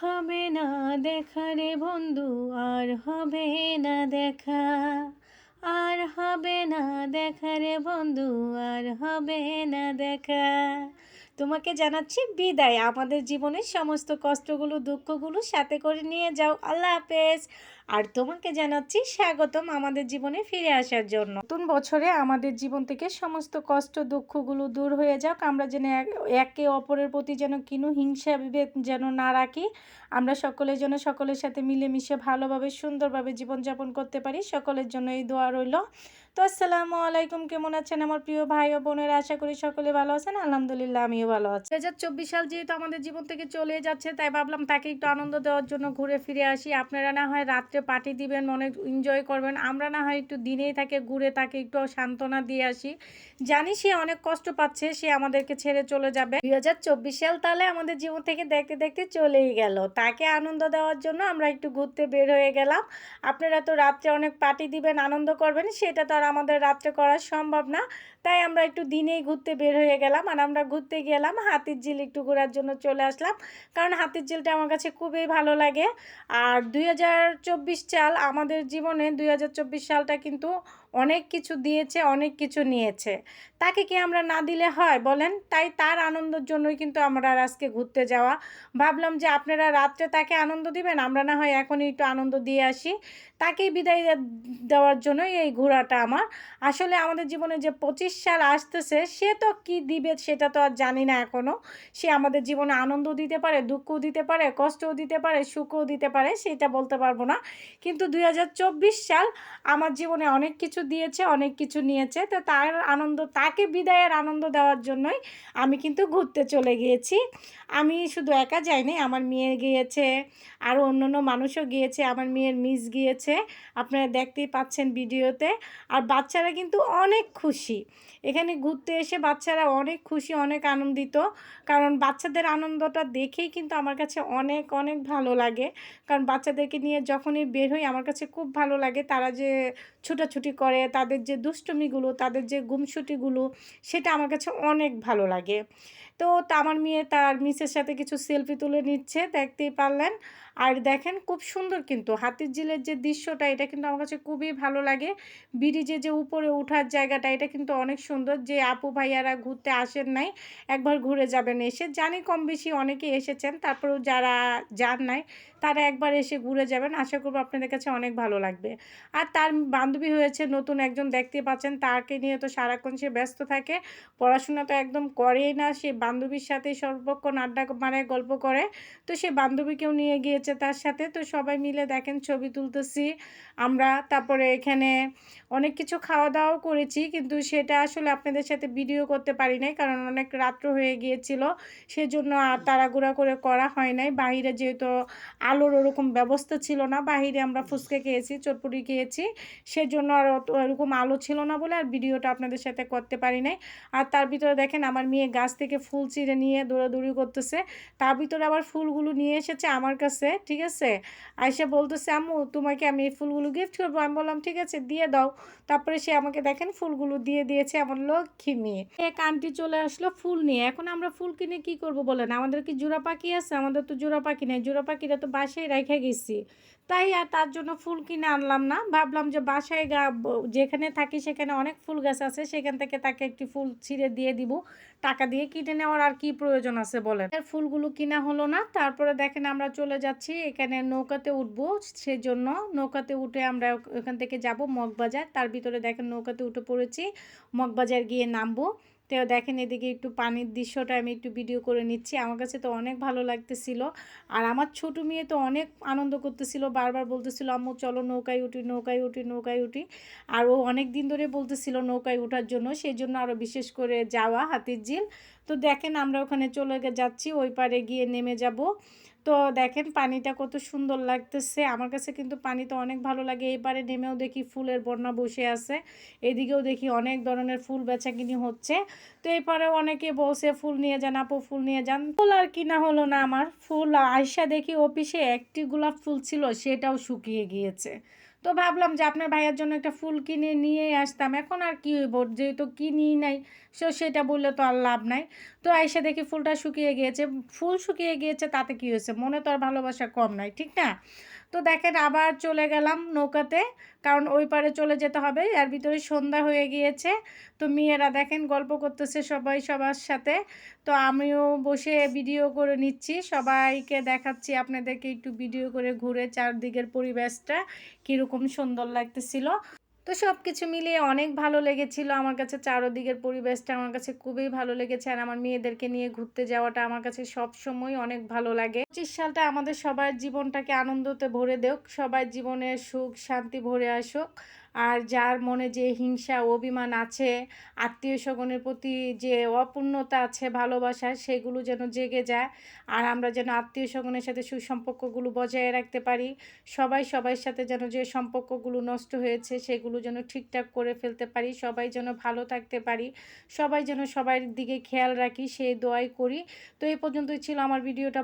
হবে না দেখা রে বন্ধু, আর হবে না দেখা, আর হবে না দেখা রে বন্ধু, আর হবে না দেখা। তোমাকে জানাচ্ছি বিদায়, আমাদের জীবনের সমস্ত কষ্টগুলো দুঃখগুলো সাথে করে নিয়ে যাও। আল্লাহ হাফেজ। আর তোমাকে জানাচ্ছি স্বাগতম আমাদের জীবনে ফিরে আসার জন্য। নতুন বছরে আমাদের জীবন থেকে সমস্ত কষ্ট দুঃখগুলো দূর হয়ে যাক। আমরা যেন একে অপরের প্রতি যেন কিনু হিংসা বিভেদ যেন না রাখি। আমরা সকলের জন্য সকলের সাথে মিলেমিশে ভালোভাবে সুন্দরভাবে জীবনযাপন করতে পারি। সকলের জন্য এই দোয়া রইল। তো আসসালামু আলাইকুম, কেমন আছেন আমার প্রিয় ভাই ও বোনেরা? আশা করি সকলে ভালো আছেন। আলহামদুলিল্লাহ আমিও ভালো আছি। 2024 সাল যেহেতু আমাদের জীবন থেকে চলে যাচ্ছে, তাই ভাবলাম তাকে একটু আনন্দ দেওয়ার জন্য ঘুরে ফিরে আসি। আপনারা না হয় রাত্রে পার্টি দিবেন, অনেক এনজয় করবেন, আমরা না হয় একটু দিনেই তাকে ঘুরে তাকে একটু সান্ত্বনা দিয়ে আসি। জানি সে অনেক কষ্ট পাচ্ছে, সে আমাদেরকে ছেড়ে চলে যাবে। 2024 সাল তাহলে আমাদের জীবন থেকে দেখতে দেখতে চলেই গেল। তাকে আনন্দ দেওয়ার জন্য আমরা একটু ঘুরতে বের হয়ে গেলাম। আপনারা তো রাত্রে অনেক পার্টি দিবেন, আনন্দ করবেন, সেটা তো আর আমাদের রাত্রে করা সম্ভব না। তাই আমরা একটু দিনেই ঘুরতে বের হয়ে গেলাম। আর আমরা ঘুরতে গেলাম হাতির ঝিল একটু ঘোরার জন্য চলে আসলাম, কারণ হাতির ঝিলটা আমার কাছে খুবই ভালো লাগে। আর 2024 সাল আমাদের জীবনে, 2024 সালটা কিন্তু অনেক কিছু দিয়েছে, অনেক কিছু নিয়েছে। তাকে কি আমরা না দিলে হয় বলেন? তাই তার আনন্দের জন্যই কিন্তু আমরা আজকে ঘুরতে যাওয়া। ভাবলাম যে আপনারা রাত্রে তাকে আনন্দ দিবেন, আমরা না হয় এখনই একটু আনন্দ দিয়ে আসি। তাকেই বিদায় দেওয়ার জন্যই এই ঘোরাটা আমার। আসলে আমাদের জীবনে যে 25 সাল আসতেছে, সে তো কি দিবে সেটা তো আর জানি না এখনও। সে আমাদের জীবনে আনন্দ দিতে পারে, দুঃখও দিতে পারে, কষ্টও দিতে পারে, সুখও দিতে পারে, সেটা বলতে পারবো না। কিন্তু 2024 সাল আমার জীবনে অনেক কিছু দিয়েছে, অনেক কিছু নিয়েছে। তো তার আনন্দ, তাকে বিদায়ের আনন্দ দেওয়ার জন্যই আমি কিন্তু ঘুরতে চলে গিয়েছি। আমি শুধু একা যাইনি, আমার মেয়ে গিয়েছে, আরও অন্যান্য মানুষও গিয়েছে, আমার মেয়ের মিস গিয়েছে, আপনারা দেখতেই পাচ্ছেন ভিডিওতে। আর বাচ্চারা কিন্তু অনেক খুশি, এখানে ঘুরতে এসে বাচ্চারা অনেক খুশি, অনেক আনন্দিত। কারণ বাচ্চাদের আনন্দটা দেখেই কিন্তু আমার কাছে অনেক অনেক ভালো লাগে। কারণ বাচ্চাদেরকে নিয়ে যখনই বের হই আমার কাছে খুব ভালো লাগে। তারা যে ছুটাছুটি করে, তাদের যে দুষ্টুমিগুলো, তাদের যে গুমসুটিগুলো, সেটা আমার কাছে অনেক ভালো লাগে। তো আমার মেয়ে তার মিসের সাথে কিছু সেলফি তুলে নিচ্ছে, দেখতেই পারলেন। আর দেখেন খুব সুন্দর কিন্তু হাতির ঝিলের যে দৃশ্যটা, এটা কিন্তু আমার কাছে খুবই ভালো লাগে। ব্রিজে যে উপরে ওঠার জায়গাটা, এটা কিন্তু অনেক সুন্দর। যে আপু ভাইয়ারা ঘুরতে আসেন নাই, একবার ঘুরে যাবেন। এসে জানি কম বেশি অনেকে এসেছেন, তারপরেও যারা যান নাই তারা একবার এসে ঘুরে যাবেন। আশা করবো আপনাদের কাছে অনেক ভালো লাগবে। আর তার বান্ধবী হয়েছে নতুন একজন, দেখতে পাচ্ছেন। তাকে নিয়ে তো সারাক্ষণ সে ব্যস্ত থাকে, পড়াশোনা তো একদম করেই না। সে বান্ধবীর সাথে সর্বক্ষণ আড্ডা মারে, গল্প করে। তো সে বান্ধবীকেও নিয়ে গিয়েছে তার সাথে। তো সবাই মিলে দেখেন ছবি তুলতেছি আমরা। তারপরে এখানে অনেক কিছু খাওয়া দাওয়াও করেছি, কিন্তু সেটা আসলে আপনাদের সাথে ভিডিও করতে পারি নাই, কারণ অনেক রাত্র হয়ে গিয়েছিল, সেজন্য আর তাড়াহুড়া করে করা হয় নাই। বাহিরে যেহেতু আলোর ওরকম ব্যবস্থা ছিল না, বাহিরে আমরা ফুচকা খেয়েছি, চটপটি খেয়েছি, সেজন্য আর অত এরকম আলো ছিল না বলে আর ভিডিওটা আপনাদের সাথে করতে পারি নাই। আর তার ভিতরে দেখেন আমার মেয়ে গাছ থেকে ফুল ছিঁড়ে নিয়ে দৌড়াদৌড়ি করতেছে। তার ভিতরে আবার ফুলগুলো নিয়ে এসেছে আমার কাছে, ঠিক আছে। আয়সা বলতেছে, আম্মু তোমাকে আমি এই ফুলগুলো গিফট করবো। আমি বললাম ঠিক আছে দিয়ে দাও। তারপরে সে আমাকে দেখেন ফুলগুলো দিয়ে দিয়েছে, আমার লক্ষ্মী মেয়ে। এক আন্টি চলে আসলো ফুল নিয়ে। এখন আমরা ফুল কিনে কি করব বলেন? আমাদের কি জোড়া পাখি আছে? আমাদের তো জোড়া পাখি নেই, জোড়া পাখিরা তো বাসায় রেখে গেছি। তাই আর তার জন্য ফুল কিনে আনলাম না। ভাবলাম যে বাসায় যেখানে থাকি সেখানে অনেক ফুল গাছ আছে, সেখান থেকে তাকে একটি ফুল ছিঁড়ে দিয়ে দিব। টাকা দিয়ে কিনে নেওয়ার আর কি প্রয়োজন আছে বলেন? আর ফুলগুলো কিনা হলো না। তারপরে দেখেন আমরা চলে যাচ্ছি, এখানে নৌকাতে উঠবো, সেজন্য নৌকাতে উঠে আমরা ওখান থেকে যাব মগবাজার। তার ভিতরে দেখেন নৌকাতে উঠে পড়েছি, মগবাজার গিয়ে নামবো। তো দেখেন এদিকে একটু পানির দৃশ্যটা আমি একটু ভিডিও করে নিচ্ছি, আমার কাছে তো অনেক ভালো লাগতেছিল। আর আমার ছোট মেয়ে তো অনেক আনন্দ করতেছিল, বারবার বলতেছিল আম্মু চলো নৌকায় উঠি, নৌকায় উঠি, নৌকায় উঠি। আর ও অনেক দিন ধরে বলতেছিল নৌকায় ওঠার জন্য, সেই জন্য আরও বিশেষ করে যাওয়া হাতির ঝিল। তো দেখেন আমরা ওখানে চলে যাচ্ছি, ওই পারে গিয়ে নেমে যাব। তো দেখেন পানিটা কত সুন্দর লাগতেছে, আমার কাছে কিন্তু পানি তো অনেক ভালো লাগে। এবারে নেমেও দেখি ফুলের বন্যা বসে আছে, এদিকেও দেখি অনেক ধরনের ফুল বেচাকিনি হচ্ছে। তো এরপরে অনেকে বলছে ফুল নিয়ে যান আপু, ফুল নিয়ে যান। ফুল আর কিনা হলো না আমার। ফুল আয়সা দেখি অফিসে একটি গোলাপ ফুল ছিল, সেটাও শুকিয়ে গিয়েছে। তো ভাবলাম যে আপনার ভাইয়ার জন্য একটা ফুল কিনে নিয়ে আসতাম। এখন আর কি হইব, যেহেতু কিনিই নাই, সেটা বললে তো আর লাভ নাই। তো আইসা দেখি ফুলটা শুকিয়ে গিয়েছে। ফুল শুকিয়ে গিয়েছে তাতে কি হয়েছে? মনে তো আর ভালোবাসা কম নাই, ঠিক না? তো দেখেন আবার চলে গেলাম নৌকাতে, কারণ ওই পারে চলে যেতে হবে। এর ভিতরে সন্ধ্যা হয়ে গিয়েছে। তো মেয়েরা দেখেন গল্প করতেছে সবাই সবার সাথে। তো আমিও বসে ভিডিও করে নিচ্ছি, সবাইকে দেখাচ্ছি, আপনাদেরকে একটু ভিডিও করে ঘুরে চারদিকের পরিবেশটা কীরকম সুন্দর লাগতেছিল। তো সব কিছু মিলিয়ে অনেক ভালো লেগেছিল আমার কাছে। চারদিকের পরিবেশটা আমার কাছে খুবই ভালো লেগেছে। আর আমার মেয়েদেরকে নিয়ে ঘুরতে যাওয়াটা আমার কাছে সবসময় অনেক ভালো লাগে। 25 সালটা আমাদের সবার জীবনটাকে আনন্দতে ভরে দেক, সবার জীবনে সুখ শান্তি ভরে আসুক। আর যার মনে যে হিংসা অভিমান আছে, আত্মীয় স্বজনের প্রতি যে অপূর্ণতা আছে ভালোবাসা, সেগুলো যেন জেগে যায়। আর আমরা যেন আত্মীয় স্বজনের সাথে সুসম্পর্কগুলো বজায় রাখতে পারি। সবাই সবার সাথে যেন যে সম্পর্কগুলো নষ্ট হয়েছে সেগুলো যেন ঠিকঠাক করে ফেলতে পারি। সবাই যেন ভালো থাকতে পারি। সবাই যেন সবার দিকে খেয়াল রাখি, সেই দোয়াই করি। তো এই পর্যন্তই ছিল আমার ভিডিওটা।